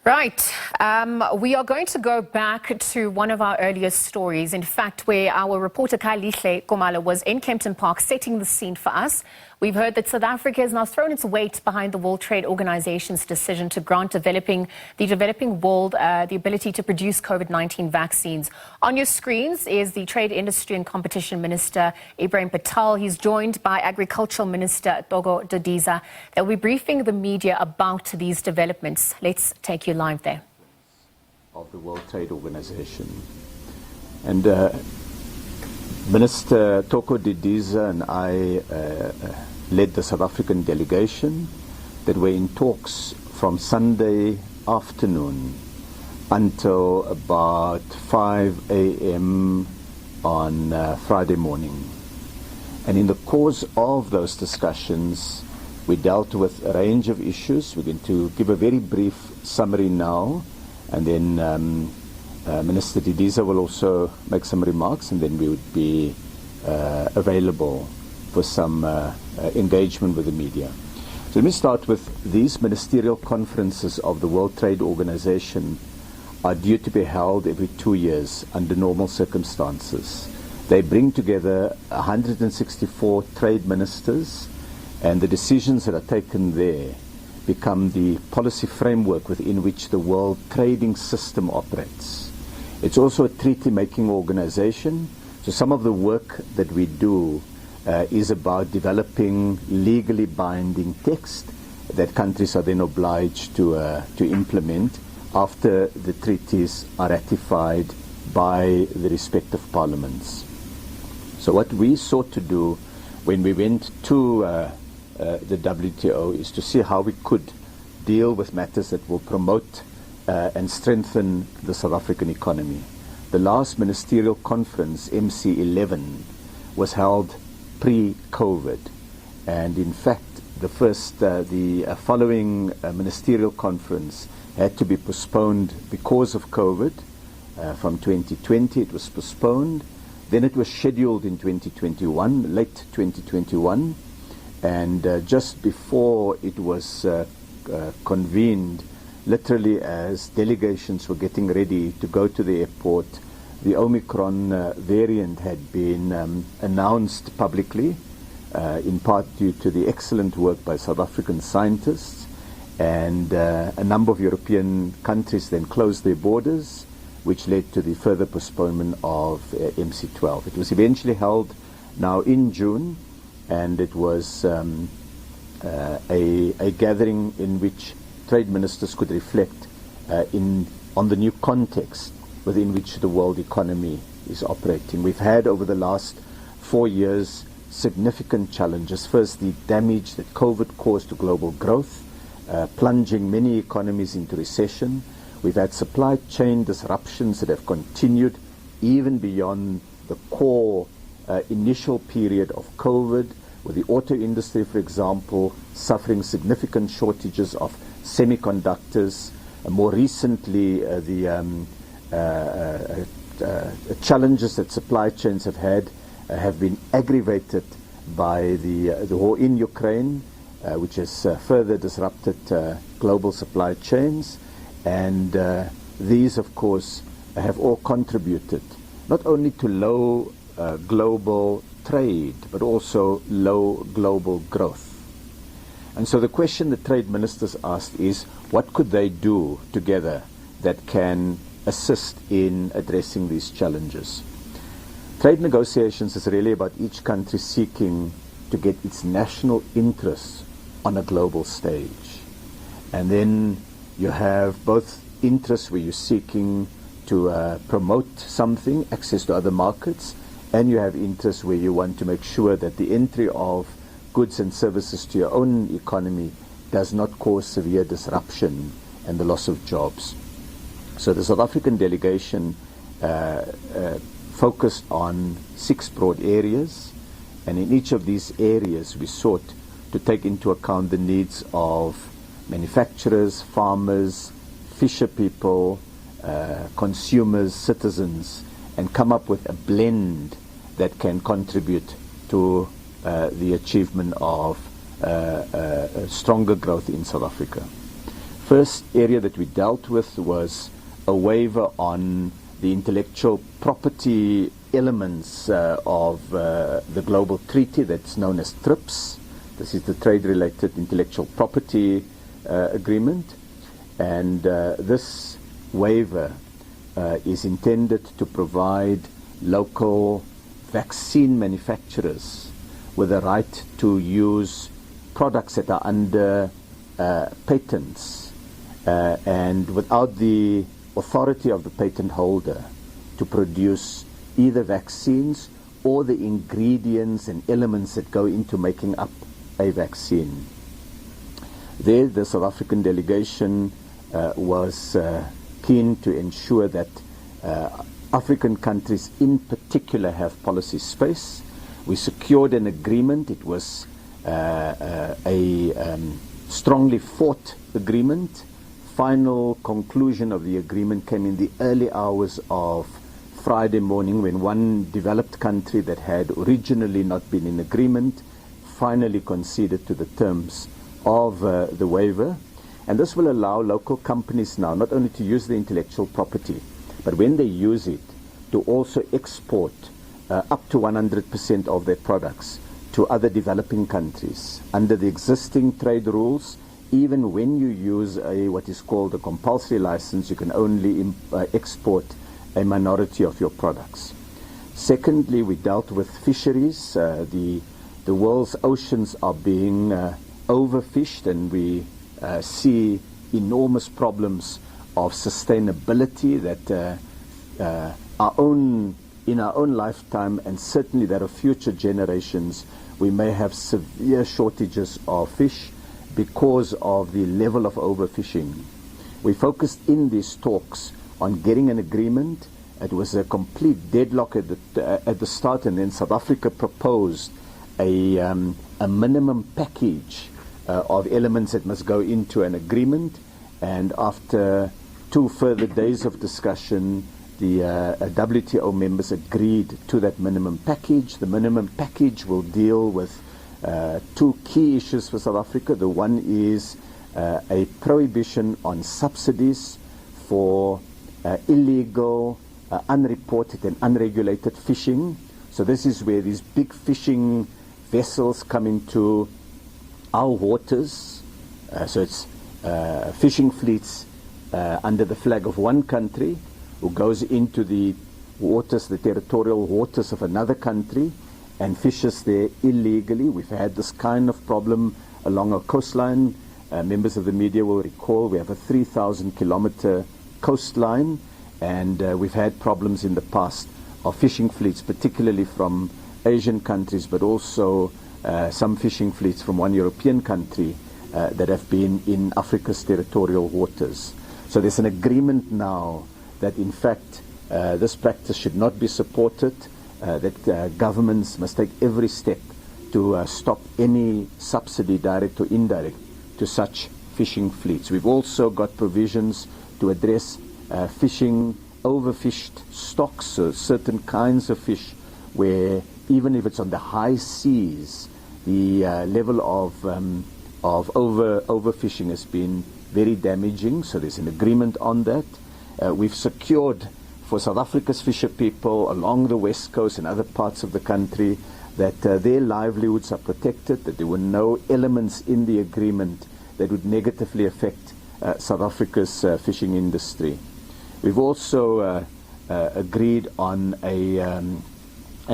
Right. We are going to go back to one of our earliest stories, in fact, where our reporter Khalihle Komala was in Kempton Park setting the scene for us. We've heard that South Africa has now thrown its weight behind the World Trade Organization's decision to grant the developing world the ability to produce COVID-19 vaccines. On your screens is the Trade, Industry and Competition Minister, Ebrahim Patel. He's joined by Agricultural Minister, Thoko Didiza. They'll be briefing the media about these developments. Let's take you live there. Of the World Trade Organization. And Minister Thoko Didiza and I led the South African delegation that were in talks from Sunday afternoon until about 5 a.m. on Friday morning. And in the course of those discussions, we dealt with a range of issues. We're going to give a very brief summary now, and then Minister Didiza will also make some remarks, and then we would be available for some engagement with the media. So let me start with these ministerial conferences of the World Trade Organization are due to be held every 2 years under normal circumstances. They bring together 164 trade ministers, and the decisions that are taken there become the policy framework within which the world trading system operates. It's also a treaty-making organization, so some of the work that we do is about developing legally binding text that countries are then obliged to implement after the treaties are ratified by the respective parliaments. So what we sought to do when we went to the WTO is to see how we could deal with matters that will promote and strengthen the South African economy. The last ministerial conference, MC11, was held pre-COVID, and in fact the following ministerial conference had to be postponed because of COVID. From 2020 it was postponed, then it was scheduled in 2021, late 2021, and just before it was convened, literally as delegations were getting ready to go to the airport, the Omicron variant had been announced publicly, in part due to the excellent work by South African scientists, and a number of European countries then closed their borders, which led to the further postponement of MC12. It was eventually held now in June, and it was a gathering in which trade ministers could reflect on the new context within which the world economy is operating. We've had over the last 4 years significant challenges. First, the damage that COVID caused to global growth, plunging many economies into recession. We've had supply chain disruptions that have continued even beyond the core initial period of COVID, with the auto industry, for example, suffering significant shortages of semiconductors. More recently, the challenges that supply chains have had have been aggravated by the war in Ukraine, which has further disrupted global supply chains. And these, of course, have all contributed not only to low global trade, but also low global growth. And so the question the trade ministers asked is, what could they do together that can assist in addressing these challenges? Trade negotiations is really about each country seeking to get its national interests on a global stage. And then you have both interests where you're seeking to promote something, access to other markets, and you have interests where you want to make sure that the entry of goods and services to your own economy does not cause severe disruption and the loss of jobs. So the South African delegation focused on 6 broad areas, and in each of these areas we sought to take into account the needs of manufacturers, farmers, fisher people, consumers, citizens, and come up with a blend that can contribute to the achievement of stronger growth in South Africa. first area that we dealt with was a waiver on the intellectual property elements of the global treaty that's known as TRIPS. This is the Trade-Related Intellectual Property Agreement. And this waiver is intended to provide local vaccine manufacturers with the right to use products that are under patents and without the authority of the patent holder to produce either vaccines or the ingredients and elements that go into making up a vaccine. There, the South African delegation was keen to ensure that African countries in particular have policy space. We secured an agreement. It was a strongly fought agreement. Final conclusion of the agreement came in the early hours of Friday morning, when one developed country that had originally not been in agreement finally conceded to the terms of the waiver. And this will allow local companies now not only to use the intellectual property, but when they use it, to also export up to 100% of their products to other developing countries. Under the existing trade rules, even when you use what is called a compulsory license, you can only export a minority of your products. Secondly, we dealt with fisheries. The world's oceans are being overfished, and we see enormous problems of sustainability that in our own lifetime, and certainly that of future generations, we may have severe shortages of fish because of the level of overfishing. We focused in these talks on getting an agreement. It was a complete deadlock at the start, and then South Africa proposed a minimum package of elements that must go into an agreement. And after 2 further days of discussion, the WTO members agreed to that minimum package. The minimum package will deal with 2 key issues for South Africa. The one is a prohibition on subsidies for illegal, unreported and unregulated fishing. So this is where these big fishing vessels come into our waters. So it's fishing fleets under the flag of one country who goes into the waters, the territorial waters of another country, and fishes there illegally. We've had this kind of problem along our coastline. Members of the media will recall we have a 3,000-kilometer coastline, and we've had problems in the past of fishing fleets, particularly from Asian countries, but also some fishing fleets from one European country that have been in Africa's territorial waters. So there's an agreement now that in fact this practice should not be supported, that governments must take every step to stop any subsidy, direct or indirect, to such fishing fleets. We've also got provisions to address fishing overfished stocks, so certain kinds of fish where even if it's on the high seas, the level of overfishing has been very damaging. So there's an agreement on that. We've secured for South Africa's fisher people along the west coast and other parts of the country that their livelihoods are protected, that there were no elements in the agreement that would negatively affect South Africa's fishing industry. We've also agreed on an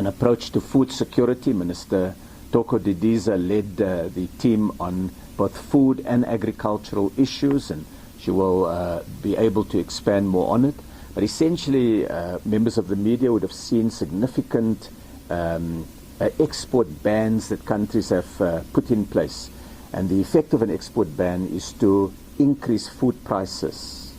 approach to food security. Minister Thoko Didiza led the team on both food and agricultural issues, and she will be able to expand more on it. But essentially, members of the media would have seen significant export bans that countries have put in place. And the effect of an export ban is to increase food prices.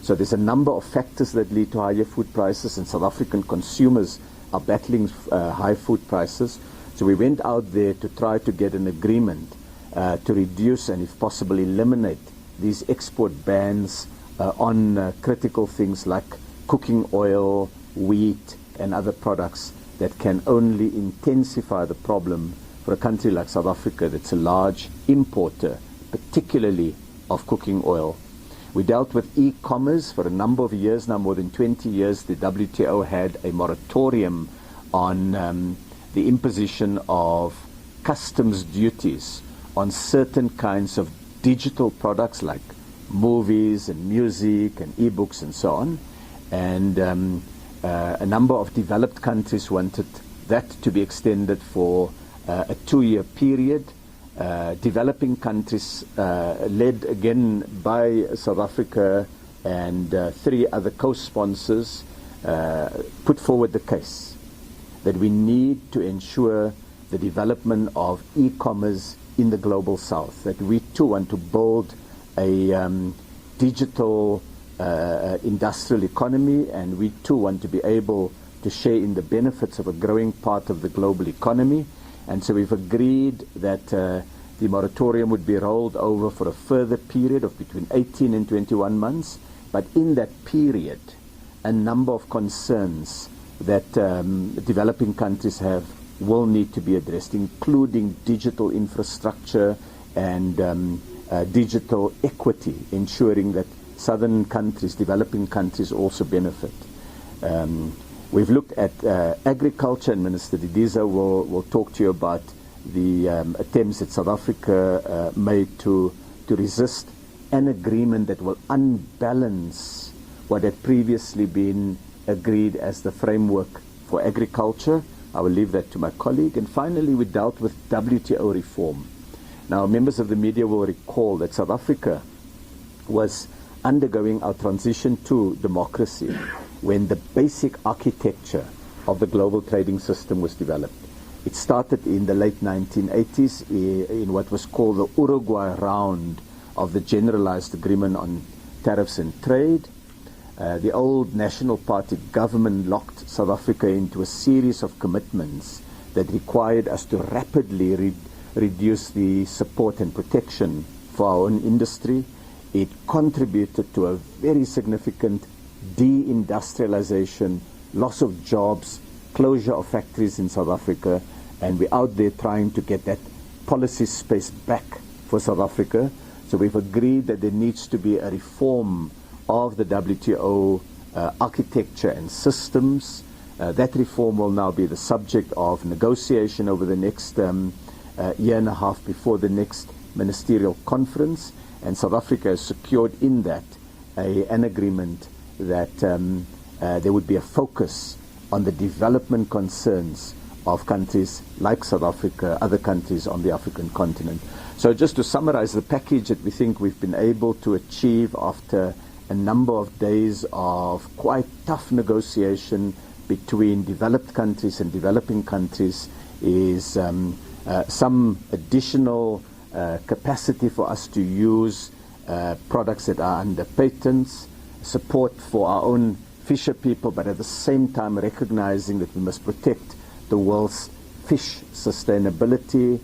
So there's a number of factors that lead to higher food prices, and South African consumers are battling high food prices. So we went out there to try to get an agreement to reduce and, if possible, eliminate these export bans on critical things like cooking oil, wheat, and other products that can only intensify the problem for a country like South Africa that's a large importer, particularly of cooking oil. We dealt with e-commerce for a number of years now, more than 20 years. The WTO had a moratorium on the imposition of customs duties on certain kinds of digital products like movies and music and e-books and so on. And a number of developed countries wanted that to be extended for a 2-year period. Developing countries, led again by South Africa and 3 other co-sponsors, put forward the case that we need to ensure the development of e-commerce in the global south, that we too want to build a digital industrial economy, and we too want to be able to share in the benefits of a growing part of the global economy. And so we've agreed that the moratorium would be rolled over for a further period of between 18 and 21 months. But in that period, a number of concerns that developing countries have will need to be addressed, including digital infrastructure and digital equity, ensuring that southern countries, developing countries also benefit. We've looked at agriculture, and Minister Didiza will talk to you about the attempts that South Africa made to resist an agreement that will unbalance what had previously been agreed as the framework for agriculture. I will leave that to my colleague. And finally, we dealt with WTO reform. Now, members of the media will recall that South Africa was undergoing our transition to democracy when the basic architecture of the global trading system was developed. It started in the late 1980s in what was called the Uruguay round of the Generalized Agreement on Tariffs and Trade. The old National Party government locked South Africa into a series of commitments that required us to rapidly reduce the support and protection for our own industry. It contributed to a very significant deindustrialization, loss of jobs, closure of factories in South Africa, and we're out there trying to get that policy space back for South Africa. So we've agreed that there needs to be a reform of the WTO architecture and systems. That reform will now be the subject of negotiation over the next year and a half before the next Ministerial Conference, and South Africa has secured in that an agreement that there would be a focus on the development concerns of countries like South Africa, other countries on the African continent. So just to summarize the package that we think we've been able to achieve after a number of days of quite tough negotiation between developed countries and developing countries is some additional capacity for us to use products that are under patents, support for our own fisher people, but at the same time recognizing that we must protect the world's fish sustainability,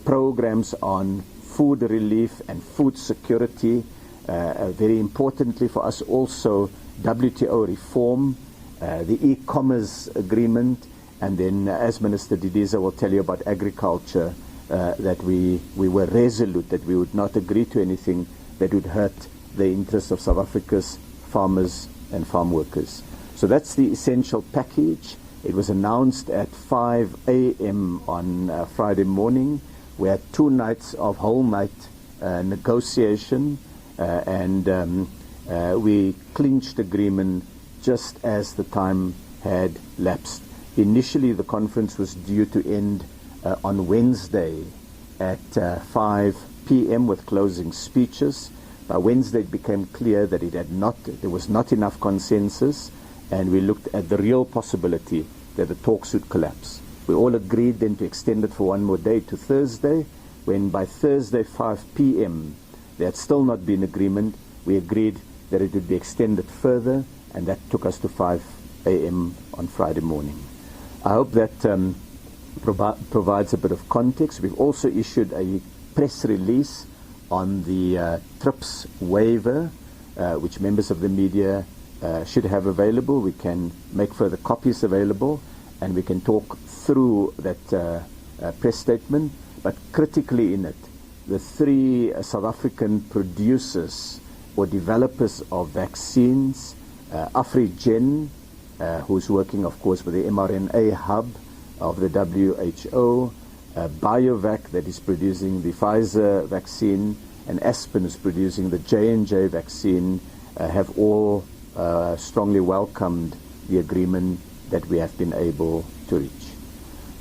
programs on food relief and food security. Very importantly for us also, WTO reform, the e-commerce agreement, and then as Minister Didiza will tell you about agriculture, that we were resolute that we would not agree to anything that would hurt the interests of South Africa's farmers and farm workers. So that's the essential package. It was announced at 5 a.m. on Friday morning. We had 2 nights of whole night negotiation, and we clinched agreement just as the time had lapsed. Initially, the conference was due to end on Wednesday at 5 p.m. with closing speeches. By Wednesday, it became clear that there was not enough consensus, and we looked at the real possibility that the talks would collapse. We all agreed then to extend it for one more day to Thursday, when by Thursday 5 p.m. there had still not been agreement. We agreed that it would be extended further, and that took us to 5 a.m. on Friday morning. I hope that provides a bit of context. We've also issued a press release on the TRIPS waiver, which members of the media should have available. We can make further copies available, and we can talk through that press statement. But critically in it, the 3 South African producers or developers of vaccines, Afrigen, who's working, of course, with the mRNA hub of the WHO, BioVac, that is producing the Pfizer vaccine, and Aspen is producing the J&J vaccine, have all strongly welcomed the agreement that we have been able to reach.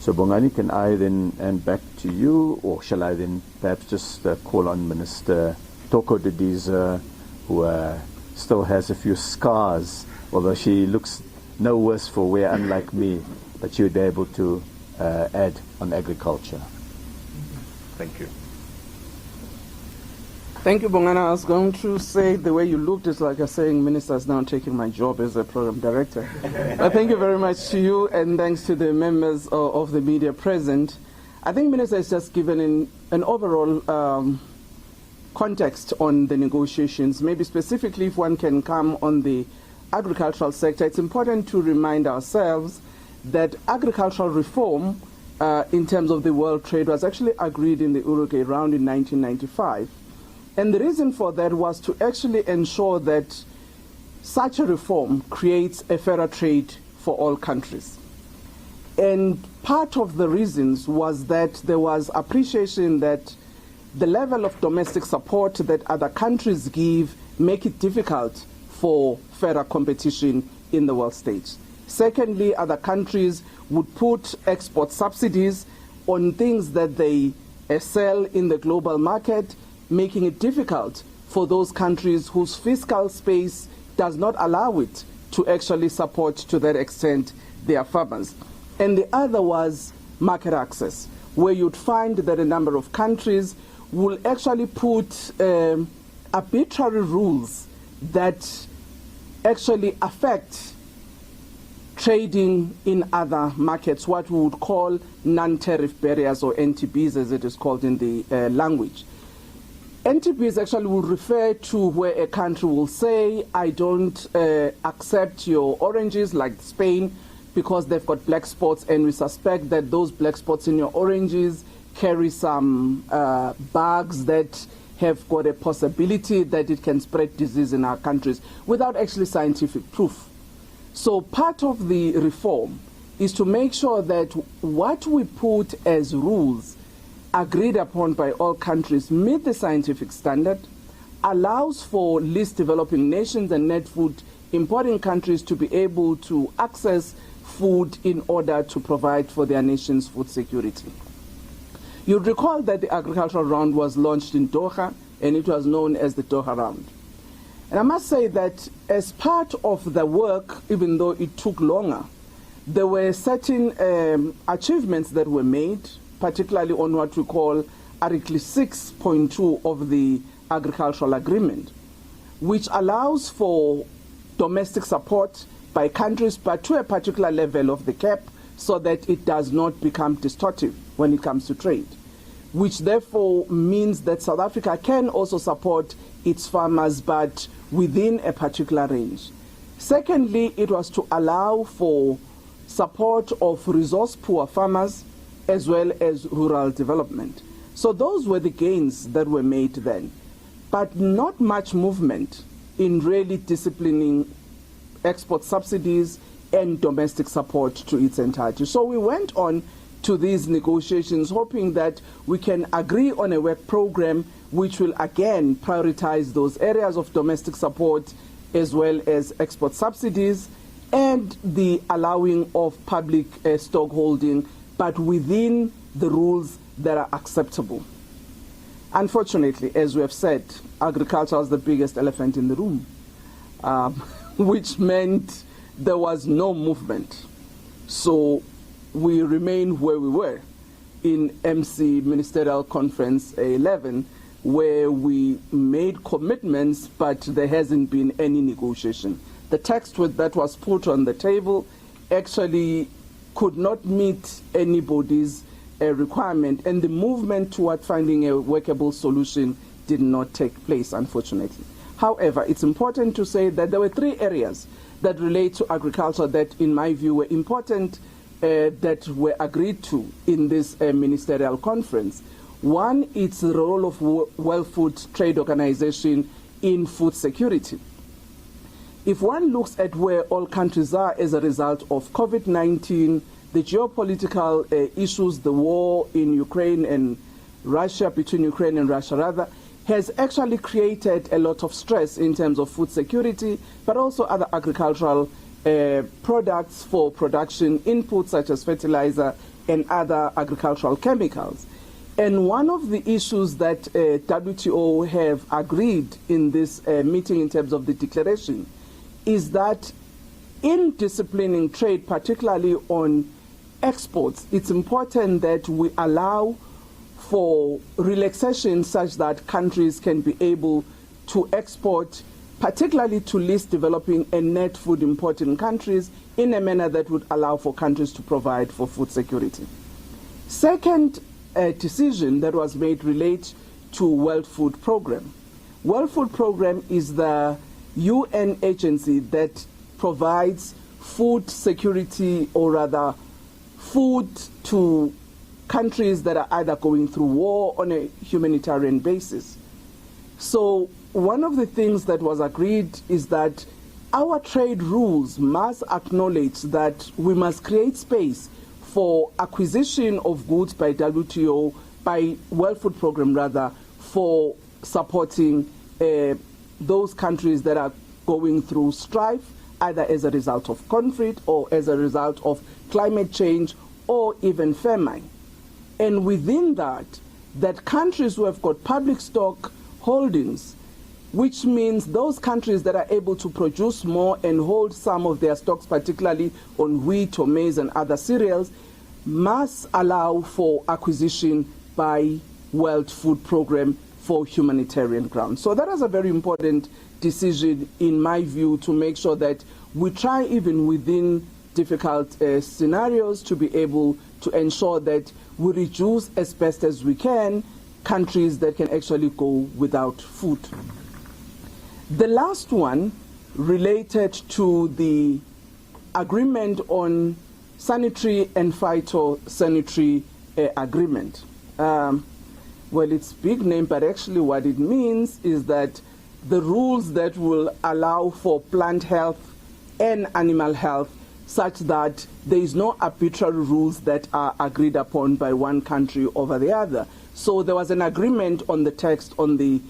So Bongani, can I then hand back to you, or shall I then perhaps just call on Minister Thoko Didiza, who still has a few scars, although she looks no worse for wear, unlike me, but she would be able to add on agriculture. Thank you. Thank you, Bongani. I was going to say the way you looked is like you're saying Minister's now taking my job as a program director. But thank you very much to you, and thanks to the members of the media present. I think Minister has just given an overall context on the negotiations. Maybe specifically, if one can come on the agricultural sector, it's important to remind ourselves that agricultural reform in terms of the world trade was actually agreed in the Uruguay round in 1995. And the reason for that was to actually ensure that such a reform creates a fairer trade for all countries. And part of the reasons was that there was appreciation that the level of domestic support that other countries give make it difficult for fairer competition in the world stage. Secondly, other countries would put export subsidies on things that they sell in the global market, making it difficult for those countries whose fiscal space does not allow it to actually support to that extent their farmers. And the other was market access, where you'd find that a number of countries will actually put arbitrary rules that actually affect trading in other markets, what we would call non-tariff barriers, or NTBs as it is called in the language. NTBs actually will refer to where a country will say, I don't accept your oranges, like Spain, because they've got black spots, and we suspect that those black spots in your oranges carry some bugs that have got a possibility that it can spread disease in our countries without actually scientific proof. So part of the reform is to make sure that what we put as rules agreed upon by all countries meet the scientific standard, allows for least developing nations and net food importing countries to be able to access food in order to provide for their nation's food security. You'll recall that the agricultural round was launched in Doha, and it was known as the Doha round. And I must say that as part of the work, even though it took longer, there were certain achievements that were made, particularly on what we call Article 6.2 of the Agricultural Agreement, which allows for domestic support by countries, but to a particular level of the cap, so that it does not become distortive when it comes to trade, which therefore means that South Africa can also support its farmers, but within a particular range. Secondly, it was to allow for support of resource-poor farmers as well as rural development. So those were the gains that were made then, but not much movement in really disciplining export subsidies and domestic support to its entirety. So we went on to these negotiations hoping that we can agree on a work program which will again prioritize those areas of domestic support as well as export subsidies and the allowing of public stockholding, but within the rules that are acceptable. Unfortunately, as we have said, agriculture is the biggest elephant in the room, which meant there was no movement. So we remain where we were in MC Ministerial Conference 11, where we made commitments, but there hasn't been any negotiation. The text that was put on the table actually could not meet anybody's requirement, and the movement toward finding a workable solution did not take place, unfortunately. However, it's important to say that there were 3 areas that relate to agriculture that, in my view, were important that were agreed to in this ministerial conference. One, it's the role of World Food Trade Organization in food security. If one looks at where all countries are as a result of COVID-19, the geopolitical issues, the war in Ukraine and Russia, between Ukraine and Russia rather, has actually created a lot of stress in terms of food security, but also other agricultural products for production inputs such as fertilizer and other agricultural chemicals. And one of the issues that WTO have agreed in this meeting in terms of the declaration is that in disciplining trade, particularly on exports, it's important that we allow for relaxation such that countries can be able to export, particularly to least developing and net food importing countries, in a manner that would allow for countries to provide for food security. Second decision that was made relates to World Food Programme. World Food Programme is the UN agency that provides food security, or rather food to countries that are either going through war on a humanitarian basis. So one of the things that was agreed is that our trade rules must acknowledge that we must create space for acquisition of goods by WTO, by World Food Programme rather, for supporting those countries that are going through strife, either as a result of conflict or as a result of climate change or even famine. And within that, that countries who have got public stock holdings, which means those countries that are able to produce more and hold some of their stocks, particularly on wheat or maize and other cereals, must allow for acquisition by World Food Programme for humanitarian grounds. So that is a very important decision, in my view, to make sure that we try, even within difficult scenarios, to be able to ensure that we reduce as best as we can countries that can actually go without food. The last one related to the agreement on sanitary and phytosanitary agreement. Well, it's big name, but actually what it means is that the rules that will allow for plant health and animal health, such that there is no arbitrary rules that are agreed upon by one country over the other. So there was an agreement on the text on the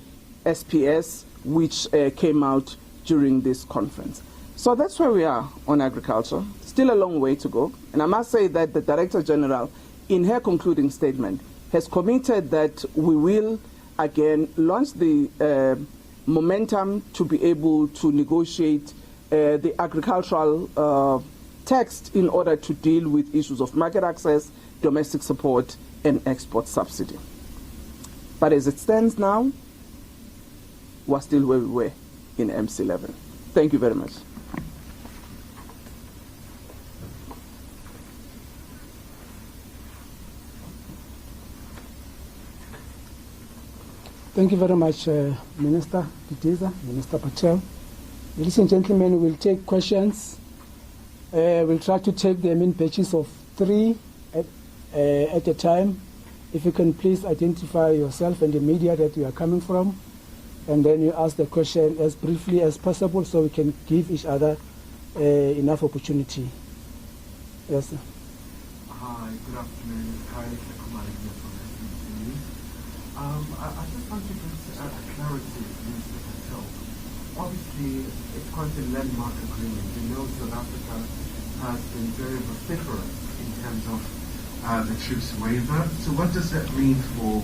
SPS, which came out during this conference. So that's where we are on agriculture. Still a long way to go. And I must say that the Director General, in her concluding statement, has committed that we will again launch the momentum to be able to negotiate the agricultural text in order to deal with issues of market access, domestic support, and export subsidy. But as it stands now, we're still where we were in MC11. Thank you very much. Thank you very much, Minister Didiza, Minister Patel. Ladies and gentlemen, we'll take questions. We'll try to take them in batches of 3 at a time. If you can please identify yourself and the media that you are coming from, and then you ask the question as briefly as possible so we can give each other enough opportunity. Yes, sir. Hi, good afternoon. Hi, Thoko Didiza from SABC. I just want to get clarity, Mr. Patel. Obviously, it's quite a landmark agreement. We know South Africa has been very vociferous in terms of the TRIPS waiver. So what does that mean for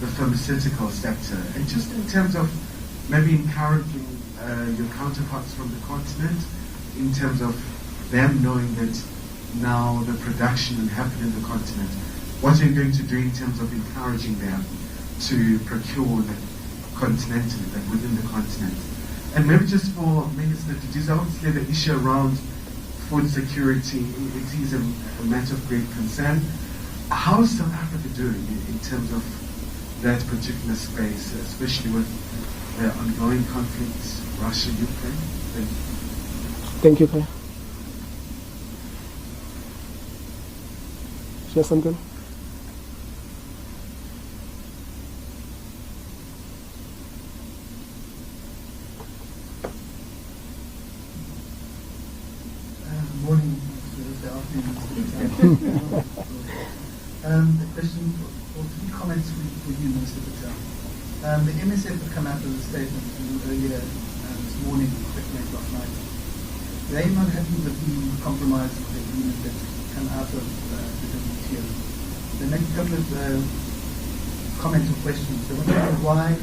the pharmaceutical sector? And just in terms of maybe encouraging your counterparts from the continent, in terms of them knowing that now the production will happen in the continent, what are you going to do in terms of encouraging them to procure continentally, like within the continent? And maybe just for Minister Didiza, obviously the issue around food security, it is a matter of great concern. How is South Africa doing in terms of that particular space, especially with the ongoing conflicts, Russia, Ukraine? Thank you. Thank you, Claire. Share something? The question, or three comments for you, Mr. Patel. The MSF had come out with a statement earlier this morning, late last night. They're not happy with the compromise of the agreement that's come out of the WTO. They make a couple of comments or questions. They want to know why,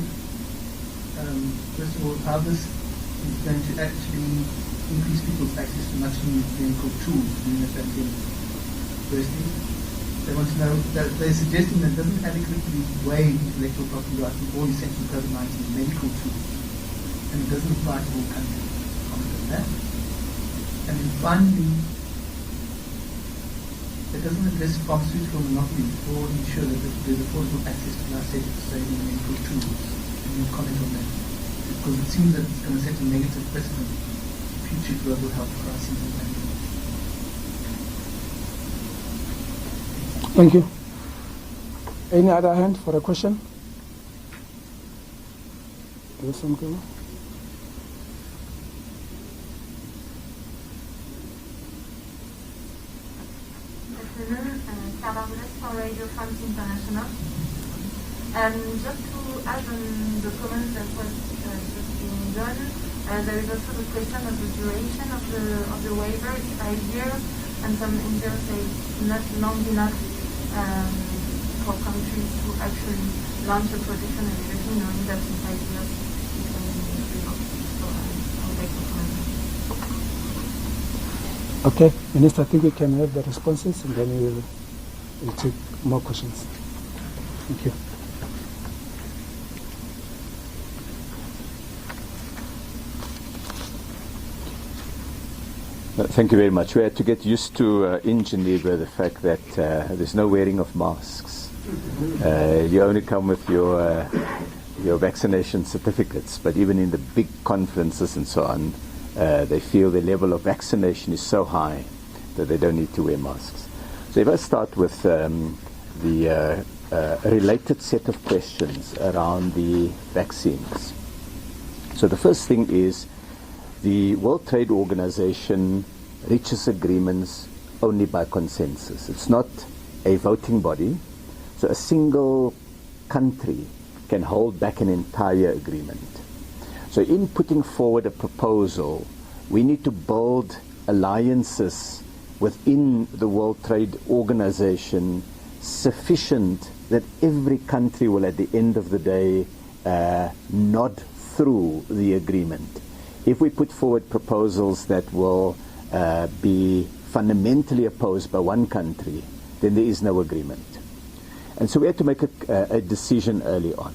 first of all, how this is going to actually increase people's access to much needed clinical tools during the pandemic. Firstly, they want to know that they're suggesting that it doesn't adequately waive intellectual property rights in all essential COVID-19 medical tools, and it doesn't apply to all countries. Comment on that. And then finally, it doesn't address pharmaceutical monopolies or ensure that there's affordable access to life-saving medical tools. Can you comment on that? Because it seems that it's going to set a negative precedent for future global health crises and pandemics. Thank you. Any other hand for a question? Yes, something. For Radio France International. Just to add on the comment that was just being done, there is also the question of the duration of the waiver. It's 5 years, and some NGOs say it's not long enough for countries to actually launch a production and everything, knowing that in 5 years it can be revoked. So I would like to comment. Okay, Minister, I think we can have the responses and then we'll take more questions. Thank you. Thank you very much. We had to get used to in Geneva the fact that there's no wearing of masks. You only come with your vaccination certificates, but even in the big conferences and so on, they feel the level of vaccination is so high that they don't need to wear masks. So if I start with the related set of questions around the vaccines. So the first thing is the World Trade Organization reaches agreements only by consensus. It's not a voting body, so a single country can hold back an entire agreement. So in putting forward a proposal, we need to build alliances within the World Trade Organization sufficient that every country will at the end of the day nod through the agreement. If we put forward proposals that will be fundamentally opposed by one country, then there is no agreement. And so we had to make a decision early on.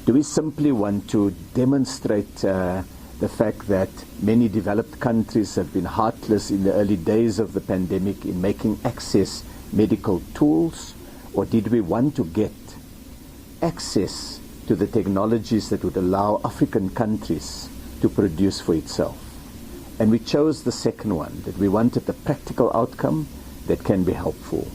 Do we simply want to demonstrate the fact that many developed countries have been heartless in the early days of the pandemic in making access medical tools, or did we want to get access to the technologies that would allow African countries to produce for itself? And we chose the second one, that we wanted a practical outcome that can be helpful.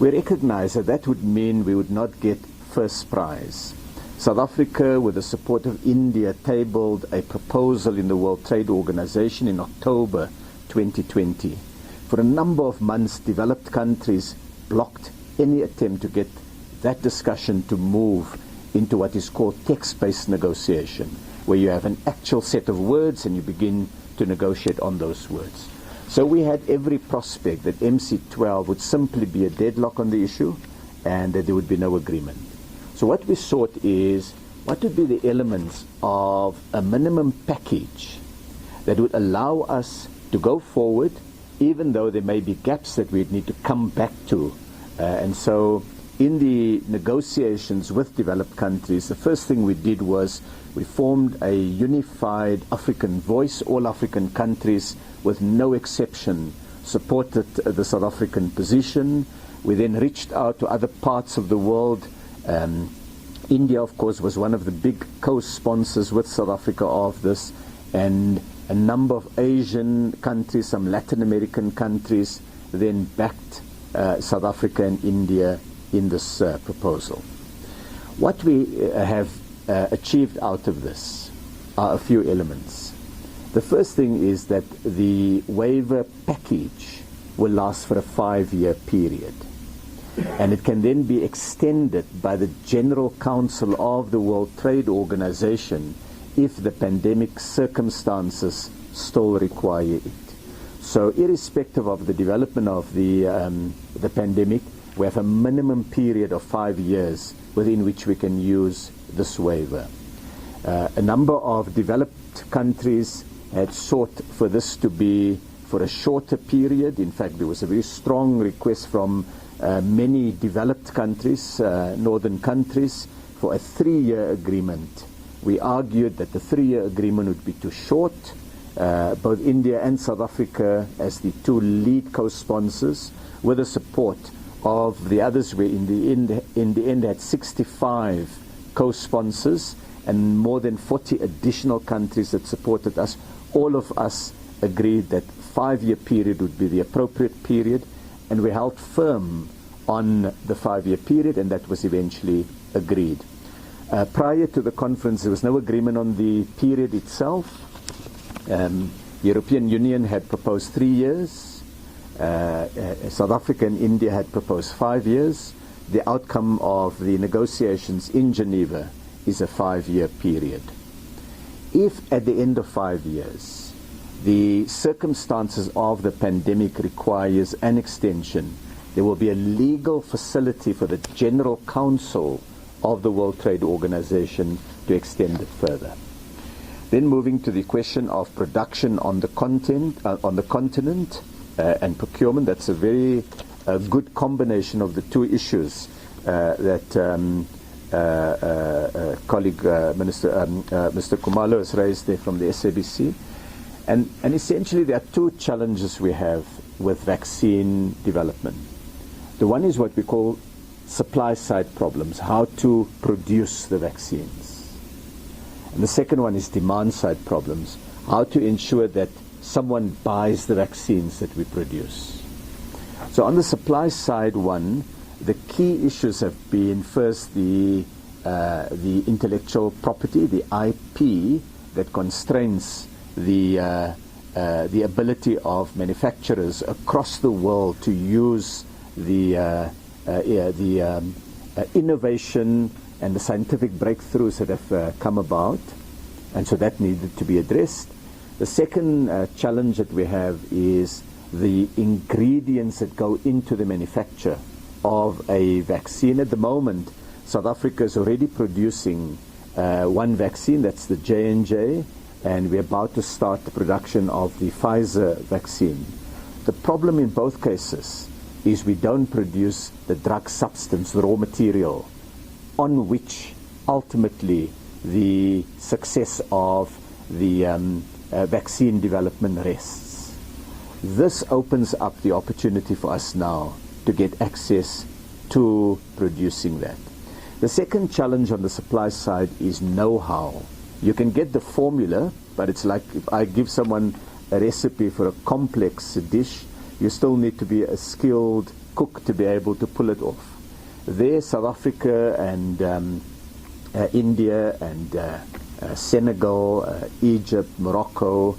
We recognize that that would mean we would not get first prize. South Africa, with the support of India, tabled a proposal in the World Trade Organization in October 2020. For a number of months, developed countries blocked any attempt to get that discussion to move into what is called text-based negotiation, where you have an actual set of words and you begin to negotiate on those words. So we had every prospect that MC12 would simply be a deadlock on the issue and that there would be no agreement. So what we sought is, what would be the elements of a minimum package that would allow us to go forward, even though there may be gaps that we'd need to come back to. And so in the negotiations with developed countries, the first thing we did was we formed a unified African voice. All African countries, with no exception, supported the South African position. We then reached out to other parts of the world. India, of course, was one of the big co-sponsors with South Africa of this, and a number of Asian countries, some Latin American countries, then backed South Africa and India in this proposal. What we have achieved out of this are a few elements. The first thing is that the waiver package will last for a 5-year period. And it can then be extended by the General Council of the World Trade Organization if the pandemic circumstances still require it. So irrespective of the development of the pandemic, we have a minimum period of 5 years within which we can use this waiver. A number of developed countries had sought for this to be for a shorter period. In fact, there was a very strong request from many developed countries, northern countries, for a 3-year agreement. We argued that the 3-year agreement would be too short. Both India and South Africa, as the two lead co-sponsors, with the support of the others, we in the end had 65 co-sponsors and more than 40 additional countries that supported us. All of us agreed that 5-year period would be the appropriate period, and we held firm on the 5-year period, and that was eventually agreed. Prior to the conference, there was no agreement on the period itself. European Union had proposed 3 years. South Africa and India had proposed 5 years. The outcome of the negotiations in Geneva is a 5-year period. If at the end of 5 years the circumstances of the pandemic requires an extension, there will be a legal facility for the General Council of the World Trade Organization to extend it further. Then moving to the question of production on the continent and procurement, that's a very good combination of the two issues that colleague Mr. Khumalo has raised there from the SABC. And essentially there are two challenges we have with vaccine development. The one is what we call supply side problems, how to produce the vaccines. And the second one is demand side problems, how to ensure that someone buys the vaccines that we produce. So on the supply side one, the key issues have been first the intellectual property, the IP that constrains the ability of manufacturers across the world to use the innovation and the scientific breakthroughs that have come about, and so that needed to be addressed. The second challenge that we have is the ingredients that go into the manufacture of a vaccine. At the moment, South Africa is already producing one vaccine, that's the J&J, and we're about to start the production of the Pfizer vaccine. The problem in both cases is we don't produce the drug substance, the raw material, on which ultimately the success of the vaccine development rests. This opens up the opportunity for us now to get access to producing that. The second challenge on the supply side is know-how. You can get the formula, but it's like if I give someone a recipe for a complex dish, you still need to be a skilled cook to be able to pull it off. There, South Africa and India and Senegal, Egypt, Morocco,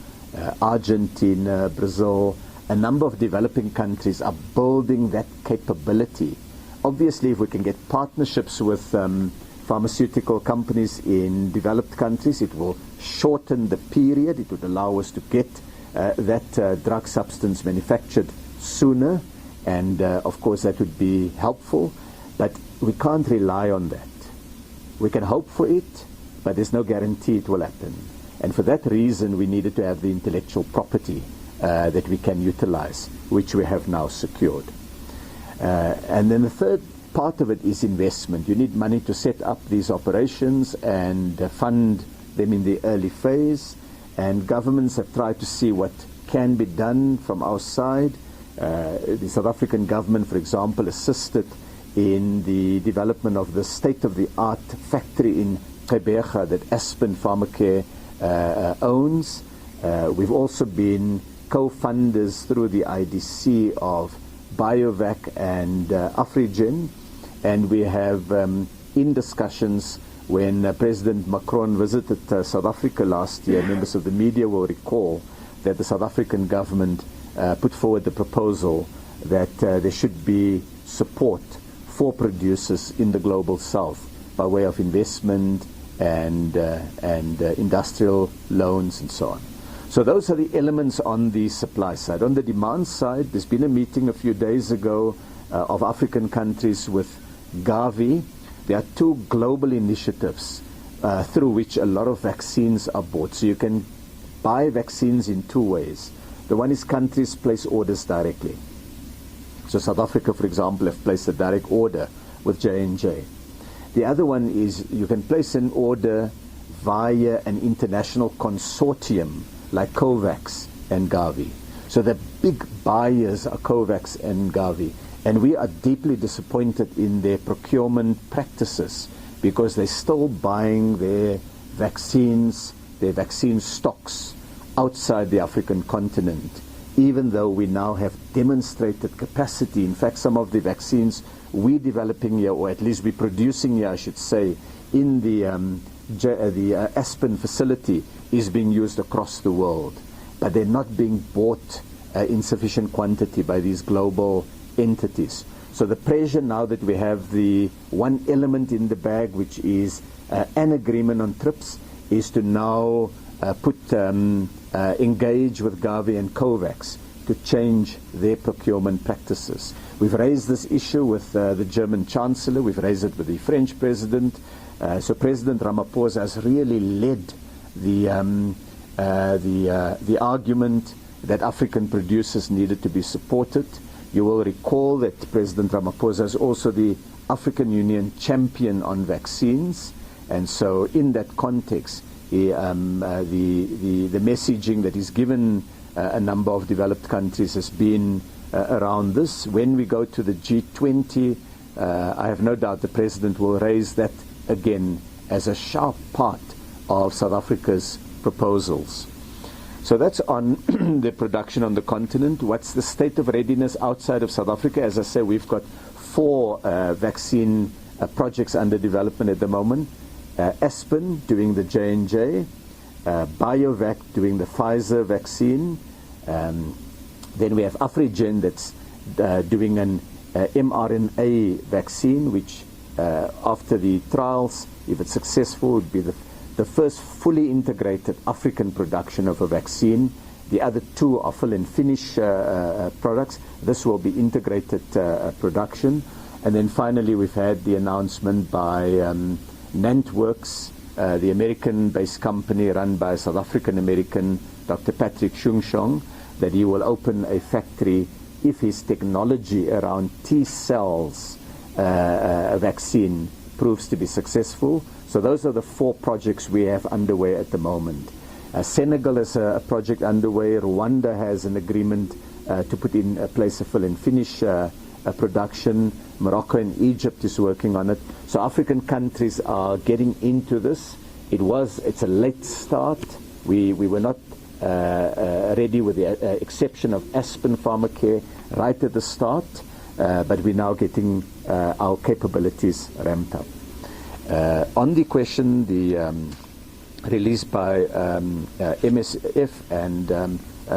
Argentina, Brazil, a number of developing countries are building that capability. Obviously, if we can get partnerships with pharmaceutical companies in developed countries, it will shorten the period. It would allow us to get that drug substance manufactured sooner, and of course that would be helpful. But we can't rely on that. We can hope for it, but there's no guarantee it will happen. And for that reason, we needed to have the intellectual property that we can utilize, which we have now secured. And then the third part of it is investment. You need money to set up these operations and fund them in the early phase. And governments have tried to see what can be done from our side. The South African government, for example, assisted in the development of the state-of-the-art factory in Gqeberha that Aspen Pharmacare owns. We've also been co-funders through the IDC of BioVac and Afrigen, and we have in discussions when President Macron visited South Africa last year, members of the media will recall that the South African government put forward the proposal that there should be support for producers in the global south by way of investment and industrial loans and so on. So those are the elements on the supply side. On the demand side, there's been a meeting a few days ago of African countries with Gavi. There are two global initiatives through which a lot of vaccines are bought. So you can buy vaccines in two ways. The one is countries place orders directly. So South Africa, for example, have placed a direct order with J&J. The other one is you can place an order via an international consortium like COVAX and Gavi. So the big buyers are COVAX and Gavi. And we are deeply disappointed in their procurement practices because they're still buying their vaccine stocks outside the African continent, even though we now have demonstrated capacity. In fact, some of the vaccines we're developing here, or at least we're producing here, I should say, in the Aspen facility is being used across the world, but they're not being bought in sufficient quantity by these global entities. So the pressure now that we have the one element in the bag, which is an agreement on TRIPS, is to now engage with Gavi and COVAX to change their procurement practices. We've raised this issue with the German Chancellor, we've raised it with the French President. So President Ramaphosa has really led the argument that African producers needed to be supported. You will recall that President Ramaphosa is also the African Union champion on vaccines, and so in that context, the messaging that is given a number of developed countries has been around this. When we go to the G20, I have no doubt the President will raise that again as a sharp part of South Africa's proposals. So that's on the production on the continent. What's the state of readiness outside of South Africa? As I say, we've got 4 vaccine projects under development at the moment. Aspen doing the J&J, BioVac doing the Pfizer vaccine. Then we have Afrigen that's doing an mRNA vaccine, which after the trials, if it's successful, would be the first fully integrated African production of a vaccine. The other 2 are fill and finish products. This will be integrated production. And then finally, we've had the announcement by Nantworks, the American-based company run by South African-American Dr. Patrick Shungshong, that he will open a factory if his technology around T-cells vaccine proves to be successful. So those are the 4 projects we have underway at the moment. Senegal has a project underway. Rwanda has an agreement to put in place a fill and finish production. Morocco and Egypt is working on it. So African countries are getting into this. It's a late start. We were not ready with the exception of Aspen Pharmacare right at the start, but we're now getting our capabilities ramped up. On the question, the release by MSF and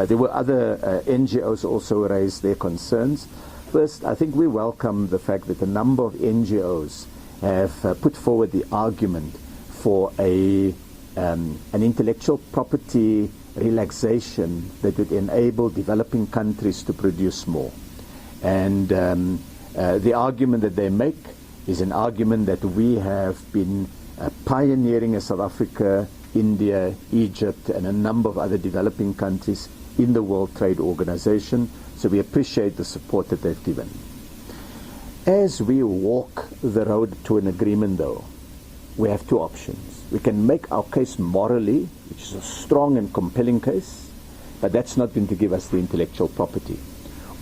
there were other NGOs also raised their concerns. First, I think we welcome the fact that a number of NGOs have put forward the argument for an intellectual property relaxation that would enable developing countries to produce more. And the argument that they make is an argument that we have been pioneering as South Africa, India, Egypt, and a number of other developing countries in the World Trade Organization. So we appreciate the support that they've given. As we walk the road to an agreement, though, we have 2 options. We can make our case morally, which is a strong and compelling case, but that's not going to give us the intellectual property.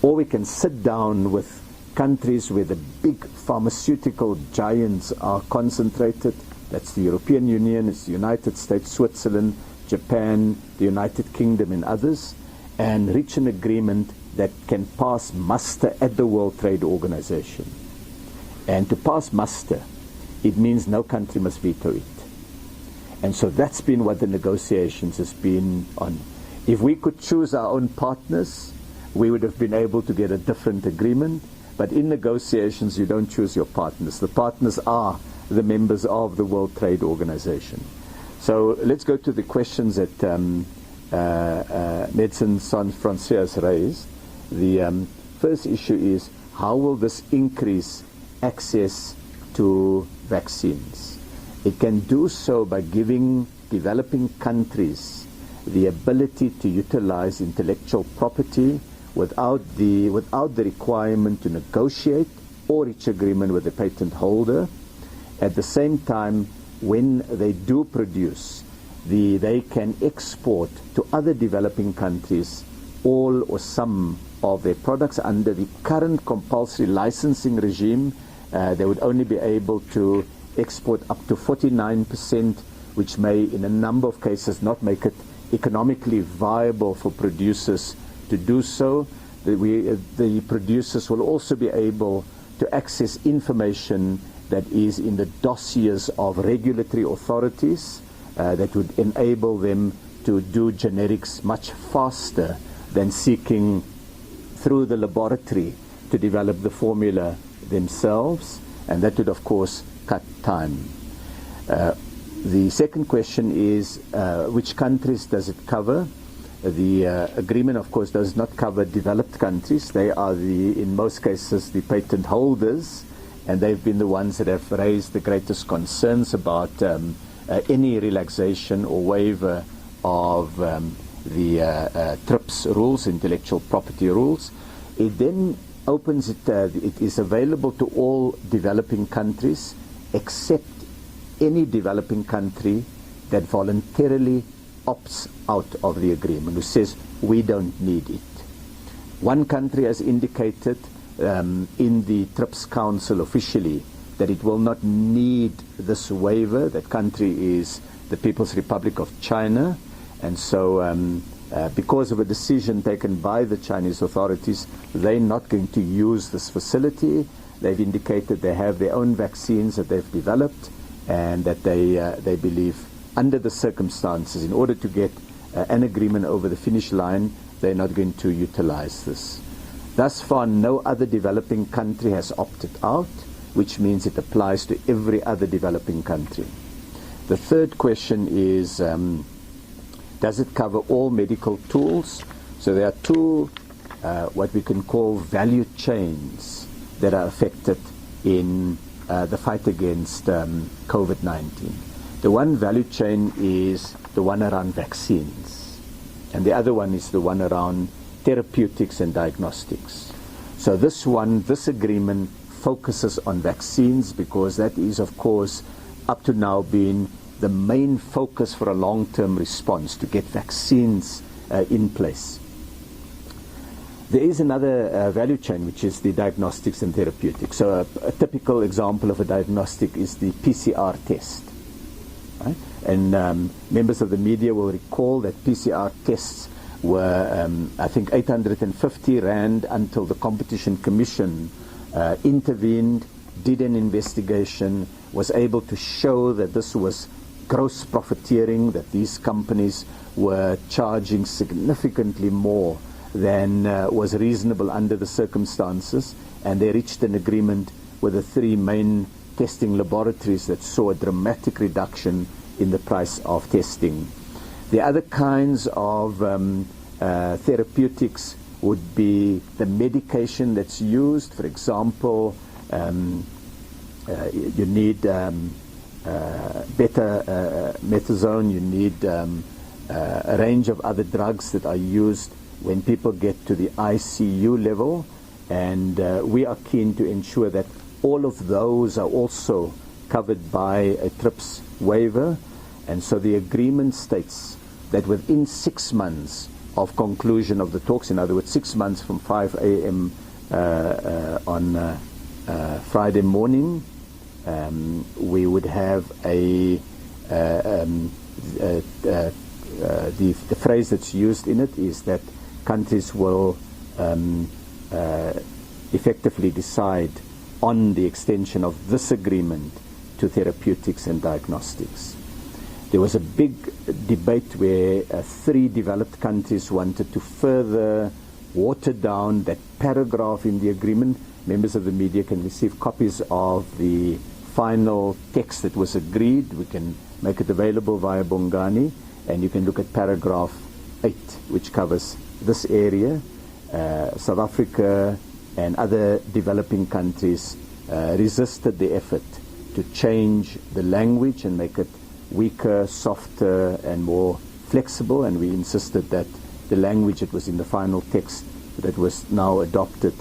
Or we can sit down with countries where the big pharmaceutical giants are concentrated. That's the European Union, it's the United States, Switzerland, Japan, the United Kingdom, and others, and reach an agreement that can pass muster at the World Trade Organization. And to pass muster, it means no country must veto it. And so that's been what the negotiations has been on. If we could choose our own partners, we would have been able to get a different agreement. But in negotiations, you don't choose your partners. The partners are the members of the World Trade Organization. So let's go to the questions that Médecins Sans Frontières raised. The first issue is, how will this increase access to vaccines? It can do so by giving developing countries the ability to utilize intellectual property without the requirement to negotiate or reach agreement with the patent holder. At the same time, when they do produce, they can export to other developing countries all or some of their products. Under the current compulsory licensing regime, they would only be able to export up to 49%, which may in a number of cases not make it economically viable for producers to do so. The producers will also be able to access information that is in the dossiers of regulatory authorities that would enable them to do generics much faster than seeking through the laboratory to develop the formula themselves, and that would of course cut time. The second question is, which countries does it cover? The agreement, of course, does not cover developed countries. They are, in most cases, the patent holders, and they've been the ones that have raised the greatest concerns about any relaxation or waiver of the TRIPS rules, intellectual property rules. It then opens it, it is available to all developing countries except any developing country that voluntarily opts out of the agreement, who says we don't need it. One country has indicated in the TRIPS Council officially that it will not need this waiver. That country is the People's Republic of China, and so because of a decision taken by the Chinese authorities, they're not going to use this facility. They've indicated they have their own vaccines that they've developed, and that they believe under the circumstances, in order to get an agreement over the finish line, they're not going to utilize this. Thus far, no other developing country has opted out, which means it applies to every other developing country. The third question is, does it cover all medical tools? So there are two, what we can call value chains that are affected in the fight against COVID-19. The one value chain is the one around vaccines, and the other one is the one around therapeutics and diagnostics. So this agreement focuses on vaccines because that is, of course, up to now been the main focus for a long-term response, to get vaccines in place. There is another value chain, which is the diagnostics and therapeutics. So a typical example of a diagnostic is the PCR test. Right? And members of the media will recall that PCR tests were, I think, 850 rand until the Competition Commission intervened, did an investigation, was able to show that this was gross profiteering, that these companies were charging significantly more than was reasonable under the circumstances, and they reached an agreement with the three main testing laboratories that saw a dramatic reduction in the price of testing. The other kinds of therapeutics would be the medication that's used. For example, you need betamethasone, you need a range of other drugs that are used when people get to the ICU level, and we are keen to ensure that all of those are also covered by a TRIPS waiver. And so the agreement states that within 6 months of conclusion of the talks, in other words 6 months from 5 a.m. On Friday morning, we would have the phrase that's used in it is that countries will effectively decide on the extension of this agreement to therapeutics and diagnostics. There was a big debate where 3 developed countries wanted to further watered down. That paragraph in the agreement, members of the media can receive copies of the final text that was agreed. We can make it available via Bongani, and you can look at paragraph 8, which covers this area. South Africa and other developing countries resisted the effort to change the language and make it weaker, softer, and more flexible, and we insisted that the language that was in the final text that was now adopted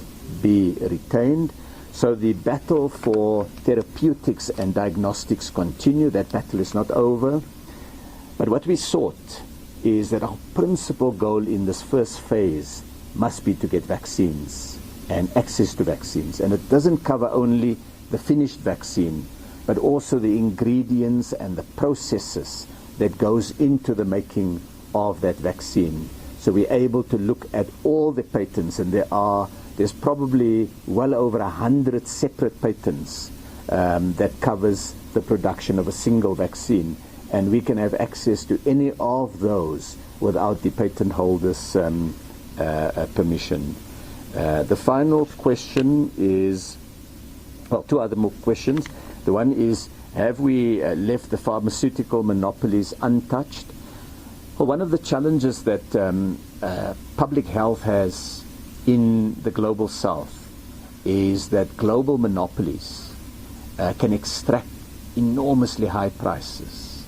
be retained. So the battle for therapeutics and diagnostics continue. That battle is not over. But what we sought is that our principal goal in this first phase must be to get vaccines and access to vaccines. And it doesn't cover only the finished vaccine, but also the ingredients and the processes that goes into the making of that vaccine. So we're able to look at all the patents, and there's probably well over 100 separate patents that covers the production of a single vaccine. And we can have access to any of those without the patent holder's permission. The final question is, well, two other more questions. The one is, have we left the pharmaceutical monopolies untouched? Well, one of the challenges that public health has in the global south is that global monopolies can extract enormously high prices.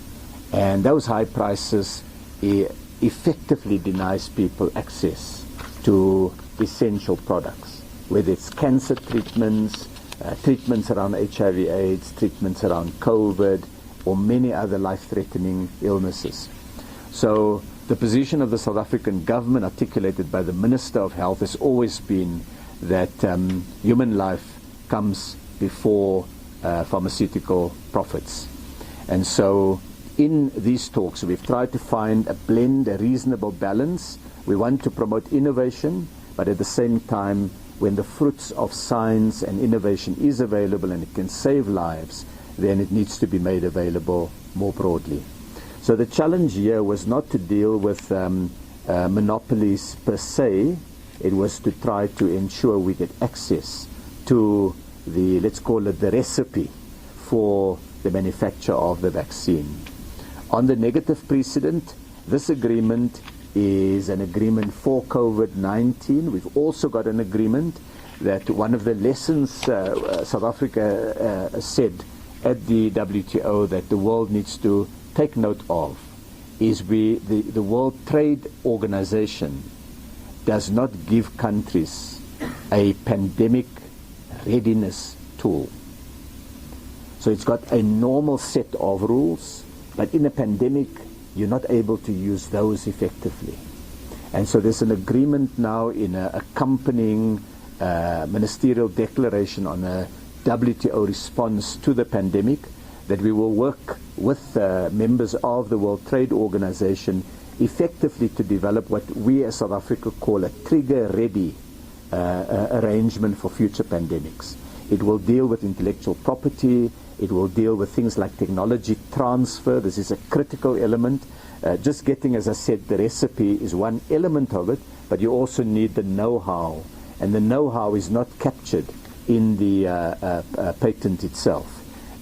And those high prices effectively denies people access to essential products, whether it's cancer treatments, treatments around HIV/AIDS, treatments around COVID, or many other life-threatening illnesses. So the position of the South African government, articulated by the Minister of Health, has always been that human life comes before pharmaceutical profits. And so in these talks, we've tried to find a blend, a reasonable balance. We want to promote innovation, but at the same time, when the fruits of science and innovation is available and it can save lives, then it needs to be made available more broadly. So the challenge here was not to deal with monopolies per se. It was to try to ensure we get access to the, let's call it the recipe for the manufacture of the vaccine. On the negative precedent, this agreement is an agreement for COVID-19. We've also got an agreement that one of the lessons South Africa said at the WTO that the world needs to take note of is the World Trade Organization does not give countries a pandemic readiness tool. So it's got a normal set of rules, but in a pandemic, you're not able to use those effectively. And so there's an agreement now in an accompanying ministerial declaration on a WTO response to the pandemic that we will work with members of the World Trade Organization effectively to develop what we as South Africa call a trigger-ready arrangement for future pandemics. It will deal with intellectual property. It will deal with things like technology transfer. This is a critical element. Just getting, as I said, the recipe is one element of it, but you also need the know-how. And the know-how is not captured in the patent itself.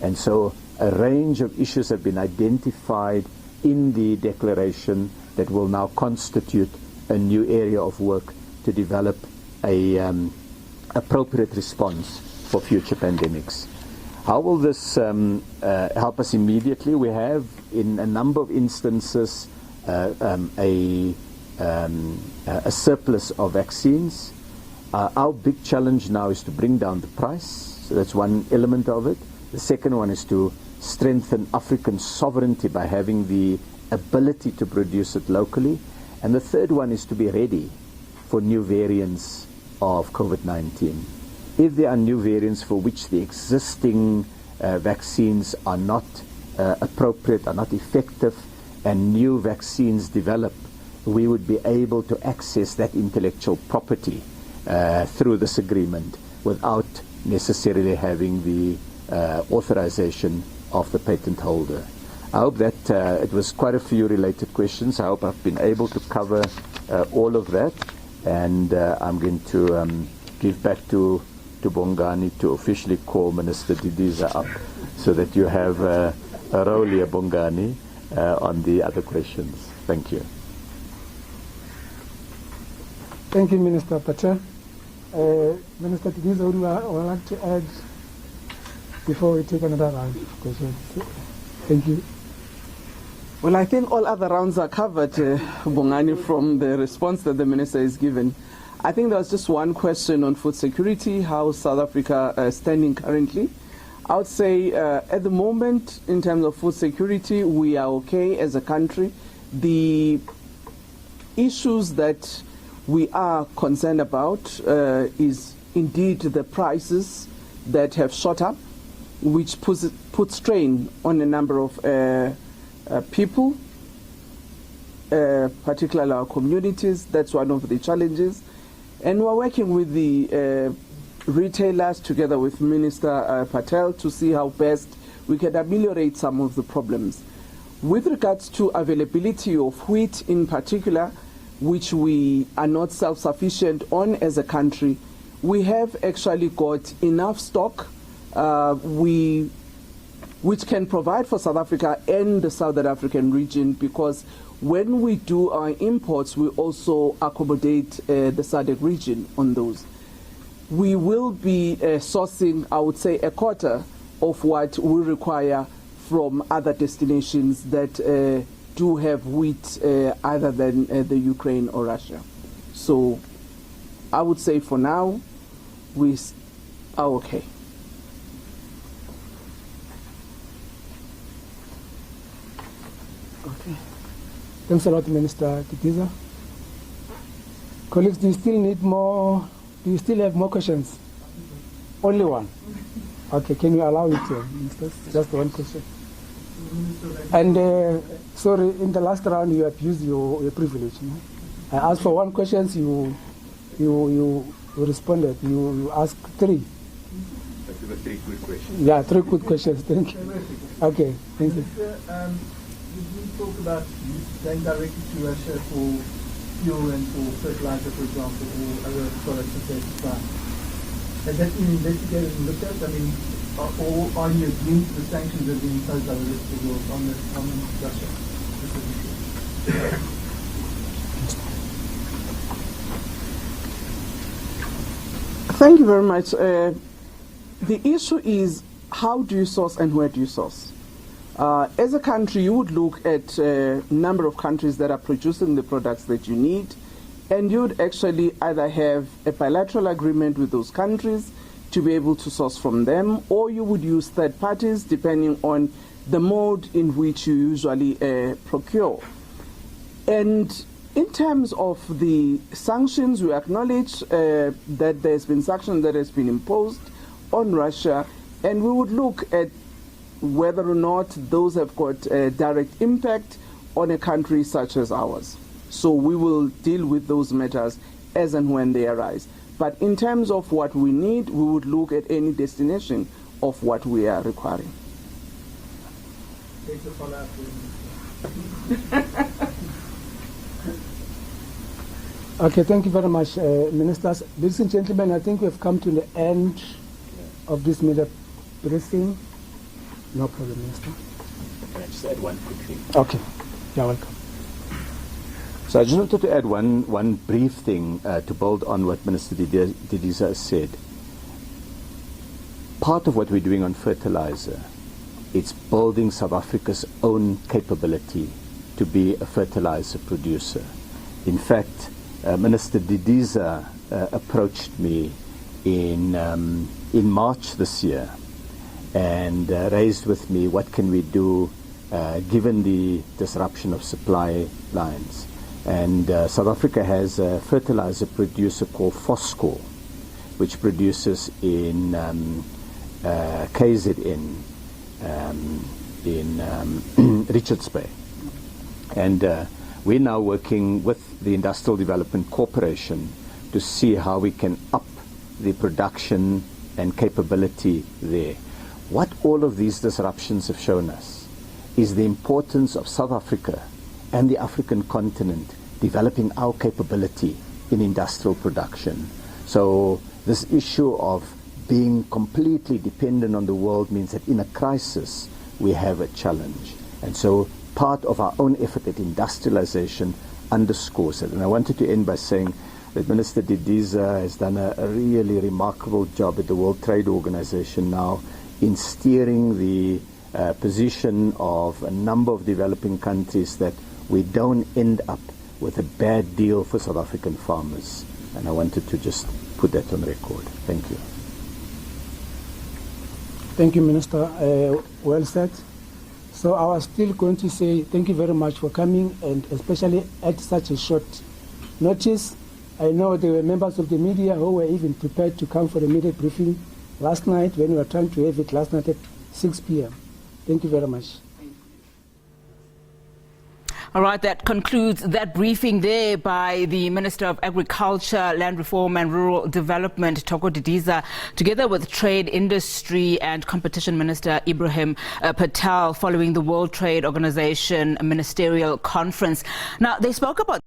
And so a range of issues have been identified in the declaration that will now constitute a new area of work to develop a appropriate response for future pandemics. How will this help us immediately? We have, in a number of instances, a surplus of vaccines. Our big challenge now is to bring down the price. So that's one element of it. The second one is to strengthen African sovereignty by having the ability to produce it locally. And the third one is to be ready for new variants of COVID-19. If there are new variants for which the existing vaccines are not appropriate, are not effective, and new vaccines develop, we would be able to access that intellectual property through this agreement without necessarily having the authorization of the patent holder. I hope that it was quite a few related questions. I hope I've been able to cover all of that. and I'm going to give back to Bongani to officially call Minister Didiza up so that you have a role here, Bongani, on the other questions. Thank you. Thank you, Minister Patel. Minister Didiza, would you like to add before we take another round of questions? Thank you. Well, I think all other rounds are covered, Bongani, from the response that the Minister has given. I think there was just one question on food security, how South Africa is standing currently. I would say at the moment, in terms of food security, we are okay as a country. The issues that we are concerned about is indeed the prices that have shot up, which puts strain on a number of people, particularly our communities. That's one of the challenges. And we're working with the retailers together with Minister Patel to see how best we can ameliorate some of the problems. With regards to availability of wheat in particular, which we are not self-sufficient on as a country, we have actually got enough stock which can provide for South Africa and the Southern African region, because when we do our imports, we also accommodate the SADC region on those. We will be sourcing, I would say, a quarter of what we require from other destinations that do have wheat other than the Ukraine or Russia. So I would say for now, we are okay. Okay. Thanks a lot, Minister Didiza. Colleagues, do you still need more? Do you still have more questions? Only one. Okay, can you allow it, Minister? Just one question. And sorry, in the last round you abused your privilege. No? I asked for one question, you responded. You asked three. That's about 3 good questions. Yeah, 3 good questions. Thank you. Okay, thank you. Did we talk about going directly to Russia for fuel and for fertilizer, for example, or other products that they supply? Has that been investigated and looked at? I mean, or are you agreeing to the sanctions that are being imposed by the rest of the world on Russia specifically? Thank you very much. The issue is, how do you source and where do you source? As a country, you would look at a number of countries that are producing the products that you need, and you would actually either have a bilateral agreement with those countries to be able to source from them, or you would use third parties depending on the mode in which you usually procure. And in terms of the sanctions, we acknowledge that there's been sanctions that has been imposed on Russia, and we would look at whether or not those have got a direct impact on a country such as ours. So we will deal with those matters as and when they arise. But in terms of what we need, we would look at any destination of what we are requiring. Take the follow-up. Okay, thank you very much, Ministers. Ladies and gentlemen, I think we have come to the end of this media briefing. No problem, Minister. Can I just add one quick thing? Okay, you're welcome. So I just wanted to add one brief thing to build on what Minister Didiza said. Part of what we're doing on fertilizer, it's building South Africa's own capability to be a fertilizer producer. In fact, Minister Didiza approached me in March this year and raised with me what can we do given the disruption of supply lines. And South Africa has a fertilizer producer called Fosco, which produces in KZN, in Richards Bay. And we're now working with the Industrial Development Corporation to see how we can up the production and capability there. What all of these disruptions have shown us is the importance of South Africa and the African continent developing our capability in industrial production. So this issue of being completely dependent on the world means that in a crisis we have a challenge. And so part of our own effort at industrialization underscores it. And I wanted to end by saying that Minister Didiza has done a really remarkable job at the World Trade Organization now in steering the position of a number of developing countries that we don't end up with a bad deal for South African farmers. And I wanted to just put that on record. Thank you. Thank you, Minister. Well said. So I was still going to say thank you very much for coming, and especially at such a short notice. I know there were members of the media who were even prepared to come for the media briefing last night when we were trying to have it last night at 6 p.m. Thank you very much. All right, that concludes that briefing there by the Minister of Agriculture, Land Reform and Rural Development, Thoko Didiza, together with Trade, Industry and Competition Minister Ebrahim Patel, following the World Trade Organization Ministerial Conference. Now, they spoke about